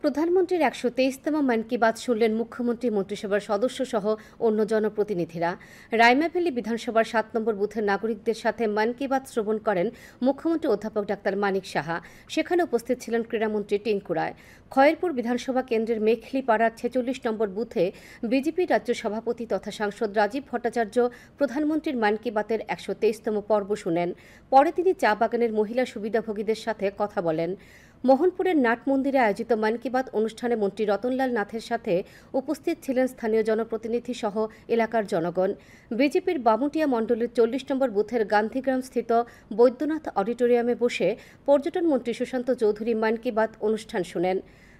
প্রধানমন্ত্রীর ১২৩তম মন কি বাত শুনলেন মুখ্যমন্ত্রী, মন্ত্রিসভার সদস্য সহ অন্য জনপ্রতিনিধিরা। রাইমাভেলী বিধানসভার ৭ নম্বর বুথের নাগরিকদের সাথে মন কি বাত শ্রবণ করেন মুখ্যমন্ত্রী অধ্যাপক ডাক্তার মানিক সাহা। সেখানে উপস্থিত ছিলেন ক্রীড়ামন্ত্রী টিঙ্কু রায়। খয়েরপুর বিধানসভা কেন্দ্রের মেখলিপাড়ার ৪৬ নম্বর বুথে বিজেপি রাজ্য সভাপতি তথা সাংসদ রাজীব ভট্টাচার্য প্রধানমন্ত্রীর মন কি বাতের ১২৩তম পর্ব শুনেন। পরে তিনি চা বাগানের মহিলা সুবিধাভোগীদের সাথে কথা বলেন। মোহনপুরের নাট মন্দিরে আয়োজিত মন কি বাত অনুষ্ঠানে মন্ত্রী রতনলাল নাথের সাথে উপস্থিত ছিলেন স্থানীয় জনপ্রতিনিধি সহ এলাকার জনগণ। বিজেপির বামুটিয়া মণ্ডলের ৪০ নম্বর বুথের গান্ধীগ্রাম স্থিত বৈদ্যনাথ অডিটোরিয়ামে বসে পর্যটন মন্ত্রী সুশান্ত চৌধুরী মন কি বাত অনুষ্ঠান শুনেন।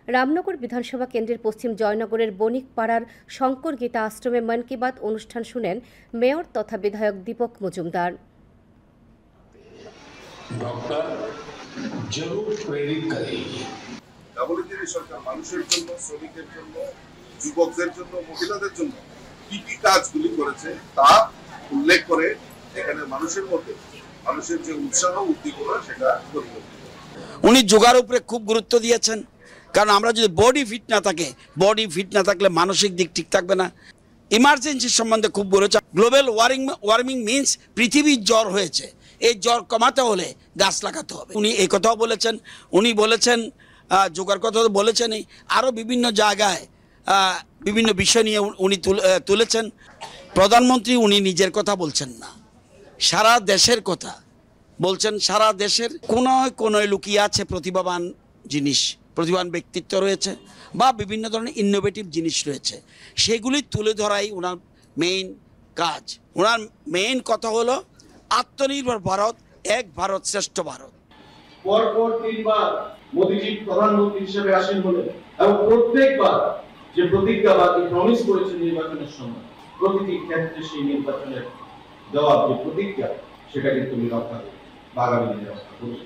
রামনগর বিধানসভা কেন্দ্রের পশ্চিম জয়নগরের বণিকপাড়ার শঙ্কর গীতা আশ্রমে মন কি বাত অনুষ্ঠান শুনেন মেয়র তথা বিধায়ক দীপক মজুমদার। जरूर प्रेरित करेगी। সরকার মানুষের জন্য, শ্রমিকের জন্য, যুবকদের জন্য, মহিলাদের জন্য কি কি কাজগুলি করেছে তা উল্লেখ করে এখানে মানুষের মধ্যে মানুষের যে উৎসাহ উদ্দীপনা সেটা পরিবর্তিত। উনি যোগার উপরে খুব গুরুত্ব দিয়েছেন, কারণ আমরা যদি বডি ফিট না থাকলে মানসিক দিক ঠিক থাকবে না। ইমার্জেন্সি সম্বন্ধে খুব বলেছে। গ্লোবাল ওয়ার্মিং মিনস পৃথিবীর জ্বর হয়েছে, এই জ্বর কমাতে হলে গাছ লাগাতে হবে। উনি এই কথাও বলেছেন। উনি বলেছেন যোগার কথা বলেছেনই, আরও বিভিন্ন জায়গায় বিভিন্ন বিষয় নিয়ে উনি তুলেছেন। প্রধানমন্ত্রী উনি নিজের কথা বলছেন না, সারা দেশের কথা বলছেন। সারা দেশের কোনায় লুকিয়ে আছে প্রতিভাবান জিনিস, প্রতিভাবান ব্যক্তিত্ব রয়েছে বা বিভিন্ন ধরনের ইনোভেটিভ জিনিস রয়েছে, সেগুলি তুলে ধরাই ওনার মেইন কাজ। ওনার মেইন কথা হলো আত্মনির্ভর ভারত, এক ভারত শ্রেষ্ঠ ভারত। পরপর ৩ বার মোদিজি প্রধানমন্ত্রী হিসেবে আসেন বলে এবং প্রত্যেকবার যে প্রতিজ্ঞাবাদী প্রমিস করেছেন নির্বাচনের সময়, প্রতিটি ক্ষেত্রে সেই নির্বাচনের দেওয়া যে প্রতিজ্ঞা সেটা কিন্তু রক্ষা করবে, আগামী দিনে রক্ষা করবে।